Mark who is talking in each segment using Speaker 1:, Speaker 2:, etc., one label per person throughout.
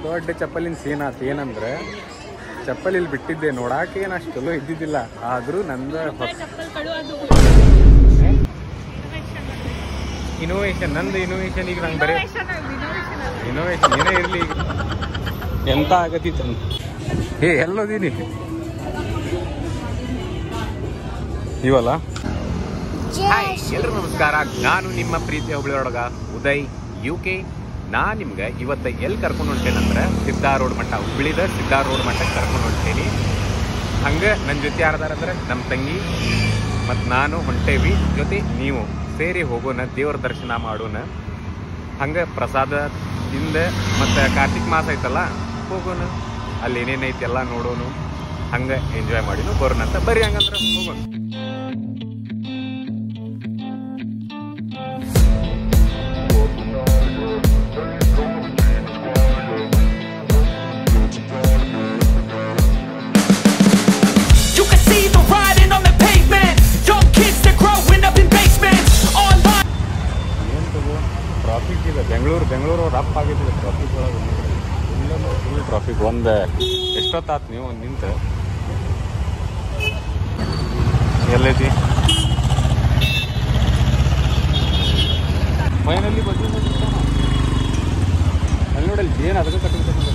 Speaker 1: ದೊಡ್ಡ ಚಪ್ಪಲಿನ ಸೀನ್ ಆತ. ಏನಂದ್ರೆ ಚಪ್ಪಲಿ ಇಲ್ಲಿ ಬಿಟ್ಟಿದ್ದೆ, ನೋಡಾಕ ಏನು ಅಷ್ಟು ಚಲೋ ಇದ್ದಿದ್ದಿಲ್ಲ. ಆದ್ರೂ ನಂದು ಇನೋವೇಷನ್, ನಂದು ಇನೋವೇಷನ್ ಈಗ ನಂಗೆ ಬರೀ ಇನೋವೇಷನ್ ಏನೇ ಇರಲಿ ಈಗ ಎಂತ ಆಗತ್ತಿತ್ತು. ಎಲ್ಲೋದೀನಿ ಇವಲ್ಲ. ಹಾಯ್ ಎಲ್ರಿಗೂ ನಮಸ್ಕಾರ. ನಾನು ನಿಮ್ಮ ಪ್ರೀತಿಯ ಹುಬ್ಳಿಯೊಳಗ ಉದಯ್ UK. ನಾನು ನಿಮ್ಗೆ ಇವತ್ತು ಎಲ್ಲಿ ಕರ್ಕೊಂಡು ಹೊಂಟೇನಂದ್ರೆ ಸಿದ್ದಾ ರೋಡ್ ಮಟ್ಟ, ಹುಬ್ಳಿದ ಸಿದ್ದಾ ರೋಡ್ ಮಟ್ಟಕ್ಕೆ ಕರ್ಕೊಂಡು ಹೊಂಟೇನಿ. ಹಂಗೆ ನನ್ನ ಜೊತೆ ಯಾರದಾರಂದ್ರೆ ನಮ್ಮ ತಂಗಿ ಮತ್ತು ನಾನು ಹೊಂಟೇವಿ. ಜೊತೆ ನೀವು ಸೇರಿ ಹೋಗೋಣ, ದೇವ್ರ ದರ್ಶನ ಮಾಡೋಣ. ಹಂಗೆ ಪ್ರಸಾದ ತಿಂದ ಮತ್ತು ಕಾರ್ತಿಕ್ ಮಾಸ ಐತಲ್ಲ ಹೋಗೋಣ, ಅಲ್ಲಿ ಏನೇನೈತಿ ಎಲ್ಲ ನೋಡೋಣ, ಹಂಗೆ ಎಂಜಾಯ್ ಮಾಡಿನೂ ಬರೋಣ ಅಂತ. ಬರ್ರಿ ಹಂಗಂದ್ರೆ ಹೋಗೋಣ. ಟ್ರಾಫಿಕ್ ಇದೆ ಬೆಂಗಳೂರು ರಫ್ ಆಗಿದ್ದಿಲ್ಲ ಟ್ರಾಫಿಕ್ ಒಳಗೆ. Full traffic. ಒಂದು ಎಷ್ಟೊತ್ತಾತು ನೀವು ನಿಂತು ಎಲ್ಲೈತಿ ಫೈನಲ್ಲಿ ಬಜಿ ಅಲ್ಲಿ ನೋಡಲ್ಲಿ ಏನು ಅದಕ್ಕೆ ಕಟ್ಟಿರ್ತಾರೆ.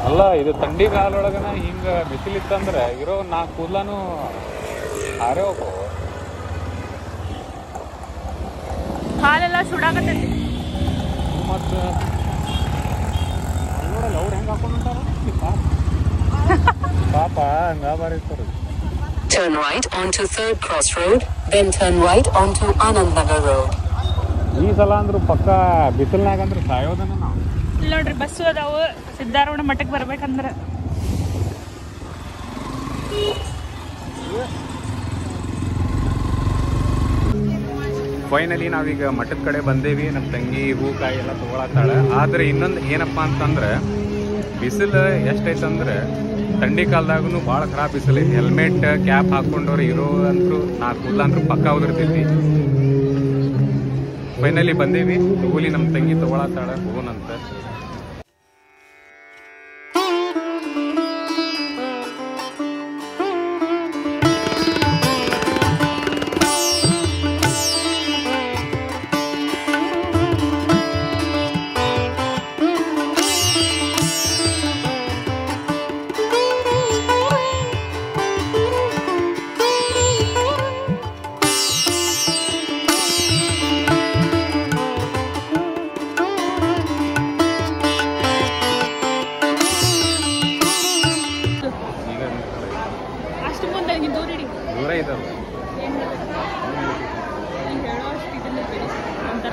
Speaker 1: ಅಲ್ಲ ಇದು ಥಂಡಿ ಕಾಲೊಳಗನ ಹಿಂಗೆ ಬಿಸಿಲಿತ್ತಂದ್ರೆ ಇರೋ 4 ಕೂದಲಾನು ಹಾರೇ ಹೋಗೋ.
Speaker 2: ಹಾಲೆಲ್ಲ ಸುಡಾಕತ್ತೈತಿ
Speaker 1: ಮತ್ತು ನೋಡಲ್ಲ ಅವ್ರು ಹೆಂಗೆ ಹಾಕೊಂಡ್ಟಾರ ಪಾಪ ಹಂಗ ಬಾರಿರ್ತಾರೆ.
Speaker 3: Turn right onto 3rd Cross Road, then turn right onto Anand Nagar Road.
Speaker 1: ಈ ಸಲ ಅಂದ್ರು ಪಕ್ಕ ಬಿಸಿಲ್ನಾಗ ಅಂದ್ರೆ ಸಾಯೋದನ ನಾವು.
Speaker 2: ಇಲ್ಲಿ ನೋಡ್ರಿ ಬಸ್ಸು ಅದಾವು ಸಿದ್ದಾರೂಢ ಮಠಕ್ಕೆ ಬರ್ಬೇಕಂದ್ರೆ.
Speaker 1: ಫೈನಲಿ ನಾವೀಗ ಮಠದ ಕಡೆ ಬಂದೇವಿ. ನಮ್ಮ ತಂಗಿ ಹೂಕಾಯಿ ಎಲ್ಲ ತೊಗೊಳತ್ತಾಳ. ಆದರೆ ಇನ್ನೊಂದು ಏನಪ್ಪ ಅಂತಂದ್ರೆ ಬಿಸಿಲು ಎಷ್ಟೈತಂದ್ರೆ ಥಂಡಿ ಕಾಲದಾಗೂ ಭಾಳ ಖರಾಬ್ ಬಿಸಿಲು ಐತಿ. ಹೆಲ್ಮೆಟ್ ಕ್ಯಾಪ್ ಹಾಕೊಂಡವ್ರು ಇರೋ ಅಂತೂ 4 ಕೂದಲ ಅಂತೂ ಪಕ್ಕ ಉದಿರ್ತೈತಿ. ಫೈನಲಿ ಬಂದೇವಿ. ತಗೋಲಿ ನಮ್ಮ ತಂಗಿ ತೊಗೊಳತ್ತಾಳ, ಹೋಗೋಣಂತ.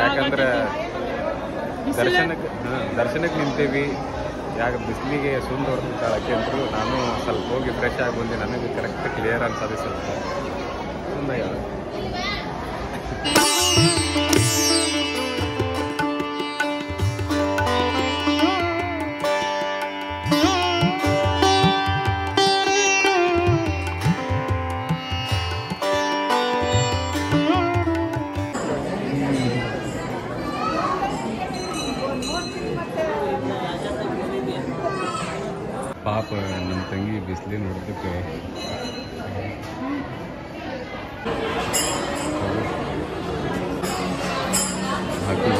Speaker 1: ಯಾಕಂದ್ರೆ ದರ್ಶನಕ್ಕೆ ನಿಂತೇವಿ. ಯಾಕೆ ಬಿಸಿಲಿಗೆ ಸುಂದ ಹೊಡೆದಾಳಕ್ಕೆ ಅಂತೂ ನಾನು ಸ್ವಲ್ಪ ಹೋಗಿ ಫ್ರೆಶ್ ಆಗಿ ಬಂದೆ. ನನಗೆ ಕರೆಕ್ಟ್ ಕ್ಲಿಯರ್ ಅನ್ಸೋದೆ ಸ್ವಲ್ಪ ಸುಂದ. ಪಾಪ ನಮ್ಮ ತಂಗಿ ಬಿಸಿಲಿ ನೋಡೋದಕ್ಕೆ ಹಾಕಿ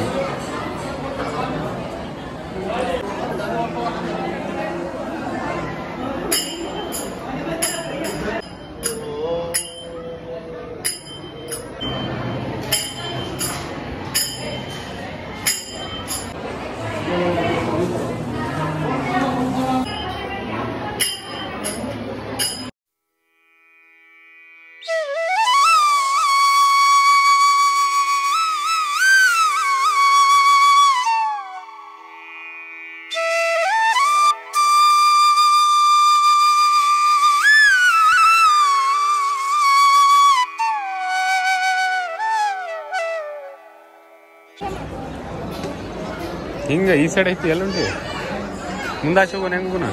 Speaker 1: ಹಿಂಗೆ ಈ ಸೈಡ್ ಐತಿ. ಎಲ್ಲುಂಟಿ ಮುಂದಾಚೆ ಹೋಗೋಣ ಹೆಂಗುನ.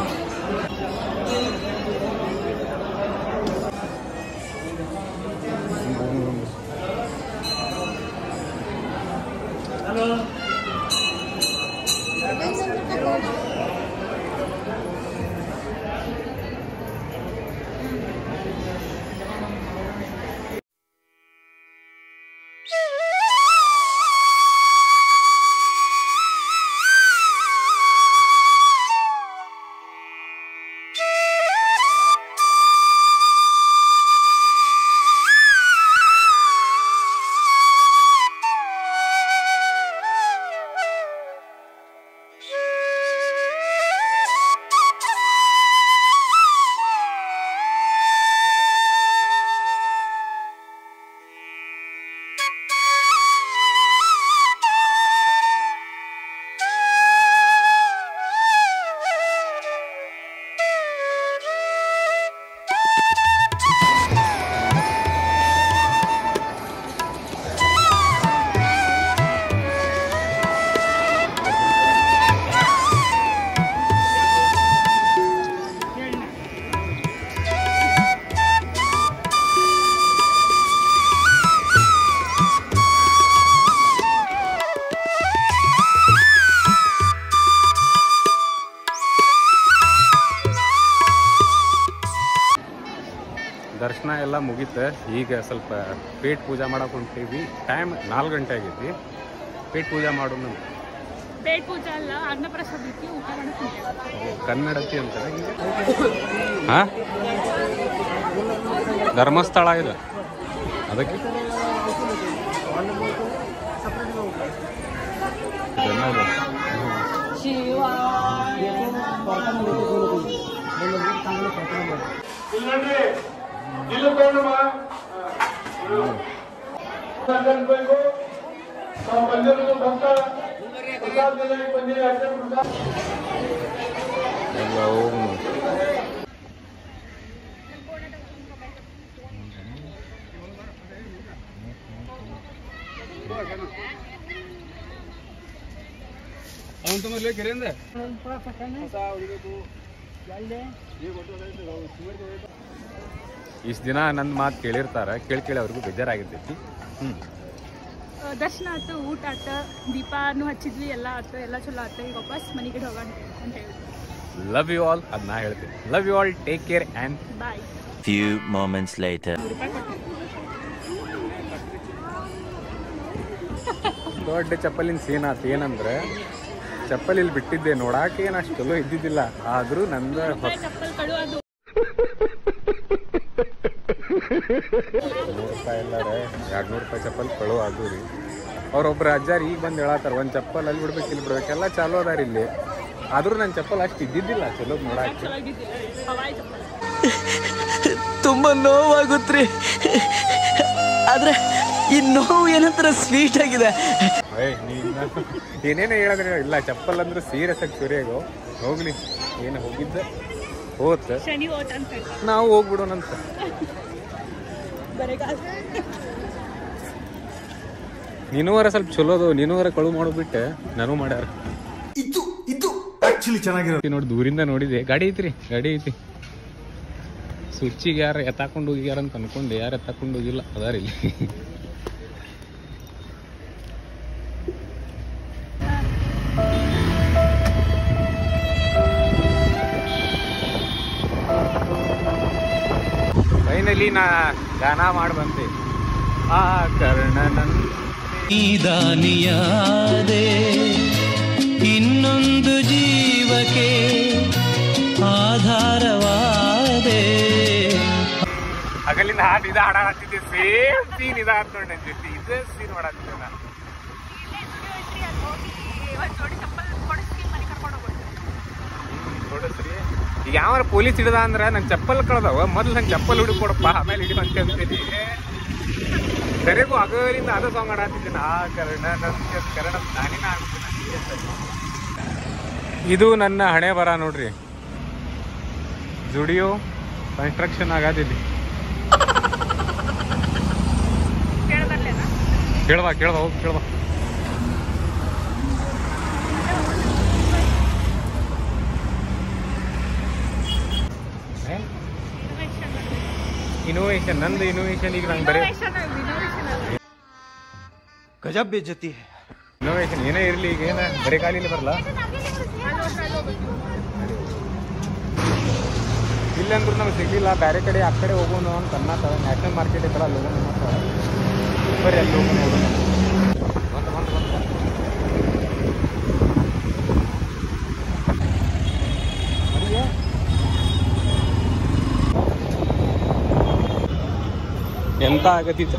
Speaker 1: ದರ್ಶನ ಎಲ್ಲ ಮುಗೀತು. ಈಗ ಸ್ವಲ್ಪ ಪೇಟ್ ಪೂಜೆ ಮಾಡಕ್ಕೆ ಹೊಂಟೀವಿ. ಟೈಮ್ 4 ಗಂಟೆ ಆಗೈತಿ. ಪೇಟ್ ಪೂಜೆ ಮಾಡೋಣ.
Speaker 2: ಪೇಟ್ ಪೂಜೆ ಅಲ್ಲ, ಅನ್ನಪ್ರಸಾದ ಐತಿ, ಊಟ ಮಾಡಕ್ಕೆ
Speaker 1: ಕನ್ನಡತಿ ಅಂತಾರೆ. ಹಾಂ, ಧರ್ಮಸ್ಥಳ ಇದೆ ಅದಕ್ಕೆ. ಎಲ್ಲ ಹೋಗು. ಇಷ್ಟು ದಿನ ನನ್ನ ಮಾತು ಕೇಳಿರ್ತಾರ, ಕೇಳಿ ಅವ್ರಿಗೂ ಬೇಜಾರಾಗಿರ್ತೈತಿ.
Speaker 2: ದರ್ಶನ ಆಯ್ತು, ಊಟ ಆಯ್ತು, ದೀಪಾನು ಹಚ್ಚಿದ್ವಿ, ಎಲ್ಲ ಆಯ್ತು, ಎಲ್ಲ ಚಲೋ ಆಯ್ತು. ಈಗ ವಾಪಸ್ ಮನೆಗೆ ಹೋಗೋಣ ಅಂತ ಹೇಳಿ.
Speaker 1: ಲವ್ ಯು ಆಲ್, ಅದನ್ನ ಹೇಳ್ತೀನಿ. Love you all, take care and
Speaker 2: bye.
Speaker 4: Few moments later.
Speaker 1: ದೊಡ್ಡ ಚಪ್ಪಲಿನ ಸೀನ್ ಆತು. ಏನಂದ್ರೆ ಚಪ್ಪಲ್ ಇಲ್ಲಿ ಬಿಟ್ಟಿದ್ದೆ, ನೋಡಾಕೆ ಏನು ಅಷ್ಟು ಚಲೋ ಇದ್ದಿದ್ದಿಲ್ಲ. ಆದರೂ ನಂದು
Speaker 2: ಚಪ್ಪಲ್ ಕಳು ಅದು
Speaker 1: ₹100 ಎಲ್ಲಾರೆ, ₹200 ಚಪ್ಪಲ್ ಕಳು ಅದು ರೀ. ಅವ್ರೊಬ್ರು ಅಜ್ಜಾರು ಈಗ ಬಂದು ಹೇಳತ್ತಾರ, ಒಂದು ಚಪ್ಪಲ್ ಅಲ್ಲಿ ಬಿಡ್ಬೇಕು, ಇಲ್ಲಿ ಬಿಡ್ಬೇಕು, ಎಲ್ಲ ಚಾಲೂ ಅದಾರ ಇಲ್ಲಿ. ಆದರೂ ನನ್ನ ಚಪ್ಪಲ್ ಅಷ್ಟು ಇದ್ದಿದ್ದಿಲ್ಲ ಚಲೋ ನೋಡಾಕೆ.
Speaker 2: ಹವಾಯಿ ಚಪ್ಪಲ್.
Speaker 5: ತುಂಬಾ ನೋವಾಗುತ್ತ್ರಿ, ಆದ್ರೆ ಈ ನೋವು ಏನಂತರ ಸ್ವೀಟ್ ಆಗಿದೆ.
Speaker 1: ಏನೇನು ಹೇಳಿದ್ರೆ ಇಲ್ಲ, ಚಪ್ಪಲ್ ಅಂದ್ರೆ ಸೀರಿಯಸ್ ಆಗಿ ಸೂರ್ಯಾಗೋ ಹೋಗ್ಲಿ. ಏನು ಹೋಗಿದ್ದ ಹೋತ್,
Speaker 2: ಶನಿ ಹೋತ್ ಅಂತ
Speaker 1: ನಾವು ಹೋಗ್ಬಿಡೋಣಂತ. ನೀನುವರ ಸ್ವಲ್ಪ ಚಲೋದು, ನೀನುವರ ಕಳು ಮಾಡೋಬಿಟ್ಟೆ ನಾನು ಮಾಡ್ಯಾರ.
Speaker 6: ಇದು ಆಕ್ಚುಲಿ ಚೆನ್ನಾಗಿರೋ
Speaker 1: ನೋಡಿ, ದೂರಿಂದ ನೋಡಿದೆ. ಗಾಡಿ ಐತಿ. ಸ್ವಿಚ್ಚಿಗೆ ಯಾರು ಎತ್ತಾಕೊಂಡು ಹೋಗ್ಯಾರ ಅಂತ ಅನ್ಕೊಂಡೆ, ಯಾರು ಎತ್ತಾಕೊಂಡು ಹೋಗಿಲ್ಲ, ಅದಾರ ಇಲ್ಲಿ. ಫೈನಲಿ ನಾ ಗಾನ ಮಾಡಿ ಬಂದೆ. ಆ ಕರ್ಣನನ್
Speaker 5: ನೀದಾನಿಯಾದೆ ಇನ್ನೊಂದು ಜೀವಕ್ಕೆ ಆಧಾರವಾದೆ.
Speaker 1: ಹಗಲಿಂದ ಹಾಡು ಇದು ಹಾಡಾಡ್ತಿದ್ದೆ, ಸೇಮ್ ಸೀನ್ ಇದ ಹಾಕೊಂಡೆ ಜೊತೆ ಇದೇ ಸೀನ್ ಮಾಡಾಕ್ತಿದ್ದೆ ನಾನು. ನೋಡಿಸ್ರಿ, ಈಗ ಯಾವ ಪೊಲೀಸ್ ಹಿಡ್ದ ಅಂದ್ರೆ ನನ್ನ ಚಪ್ಪಲ್ ಕಳ್ದವ, ಮೊದ್ಲು ನಂಗೆ ಚಪ್ಪಲ್ ಹುಡುಕೊಡಪ್ಪ, ಆಮೇಲೆ ಹಿಡಿ ಅಂತ ಹೇಳ್ತೀನಿ. ಸರಿಗೂ ಹಗಲಿಂದ ಅದ ಸಾಂಗ್ ಹಾಡಾಡ್ತಿದ್ದೀನಿ. ಆ ಕರ್ಣ ನಾನಿನ ಆಗ್ತೀನಿ. ಇದು ನನ್ನ ಹಣೆ ಬರ ನೋಡ್ರಿ. ಜುಡಿಯೋ ಕನ್ಸ್ಟ್ರಕ್ಷನ್ ಆಗದಿಲ್ಲಿ. ಕೇಳ್ವಾ ಹೋಗಿ ಕೇಳ್ವಾ. ಇನೋವೇಷನ್, ನಂದು ಇನೋವೇಷನ್. ಈಗ ನಂಗೆ ಬರೀ
Speaker 6: ಗಜಬ್ ಬೇಜತಿ.
Speaker 1: ಇನೋವೇಷನ್ ಏನೇ ಇರಲಿ, ಈಗ ಏನ ಬರೀ ಕಾಲಿಲಿ ಬರಲ್ಲ. ಇಲ್ಲಂದ್ರೂ ನಮ್ಗೆ ಸಿಗ್ಲಿಲ್ಲ, ಬೇರೆ ಕಡೆ ಆ ಕಡೆ ಹೋಗೋಣ ಅಂತ ಅನ್ನತ್ತಾರ. ನ್ಯಾಷನಲ್ ಮಾರ್ಕೆಟ್ ಐತಲ್ಲ, ಅಲ್ಲಿ ಹೋಗೋಣ ಅನ್ನತ್ತಾರ. ಬರೀ ಅಲ್ಲಿ ಹೋಗೋಣ. ಎಂತ ಆಗತ್ತಿತ್ತು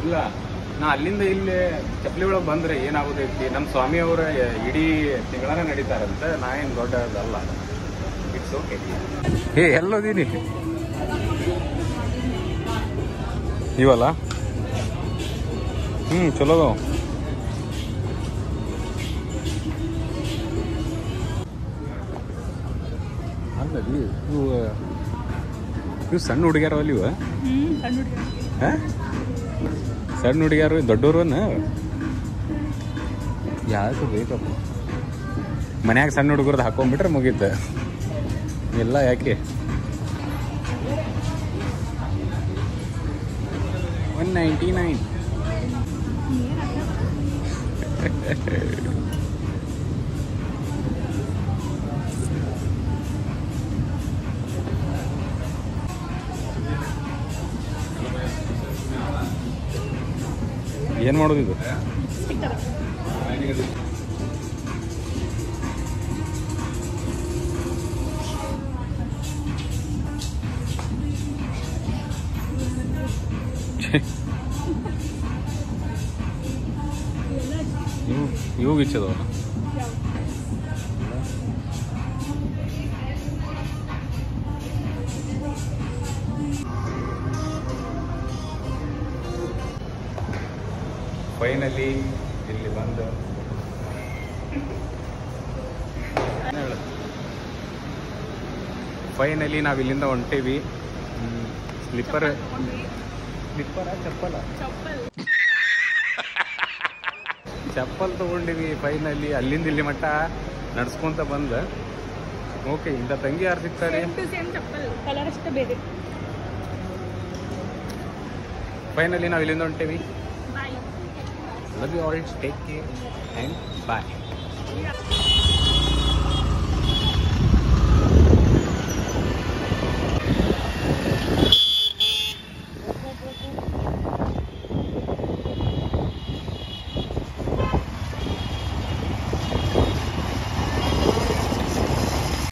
Speaker 1: ಇಲ್ಲ. ನಾ ಅಲ್ಲಿಂದ ಇಲ್ಲಿ ಚಪ್ಪಲಿ ಒಳಗೆ ಬಂದ್ರೆ ಏನಾಗೋದೈತಿ, ನಮ್ಮ ಸ್ವಾಮಿ ಅವರ ಇಡೀ ತಿಂಗಳನ್ನ ನಡೀತಾರಂತ. ನಾ ಏನು ದೊಡ್ಡದಲ್ಲ, ಇಟ್ಸ್ ಓಕೆ. ಎಲ್ಲೋದೀನಿ ಇವಲ್ಲ. ಚಲೋ ಅಲ್ಲದಿ. ಇವು ಸಣ್ಣ ಹುಡುಗ್ಯಾರ ಅಲ್ಲಿ. ಇವ ಸಣ್ಣ ಹುಡುಗ್ಯಾರು, ದೊಡ್ಡವರು ಯಾವುದು ಬೇಕಪ್ಪ. ಮನ್ಯಾಗ ಸಣ್ಣ ಹುಡುಗರದ್ದು ಹಾಕೊಂಡ್ಬಿಟ್ರೆ ಮುಗೀತ. ಎಲ್ಲ ಯಾಕೆ 199. ಏನು ಮಾಡೋದು ಇದು? ಇವು ಇಚ್ಚದವ ಫೈನಲಿ ಇಲ್ಲಿ ಬಂದು ಫೈನಲಿ ನಾವು ಇಲ್ಲಿಂದ ಹೊಂಟೀವಿ. ಸ್ಲಿಪ್ಪರ ಚಪ್ಪಲ್ ತಗೊಂಡಿವಿ. ಫೈನಲಿ ಅಲ್ಲಿಂದ ಇಲ್ಲಿ ಮಟ್ಟ ನಡ್ಸ್ಕೊಂತ ಬಂದ. ಓಕೆ, ಇಂಥ ತಂಗಿ ಯಾರು ಸಿಗ್ತಾರೆ? ಫೈನಲಿ ನಾವು ಇಲ್ಲಿಂದ ಹೊಂಟೀವಿ. Love you all, take care and bye.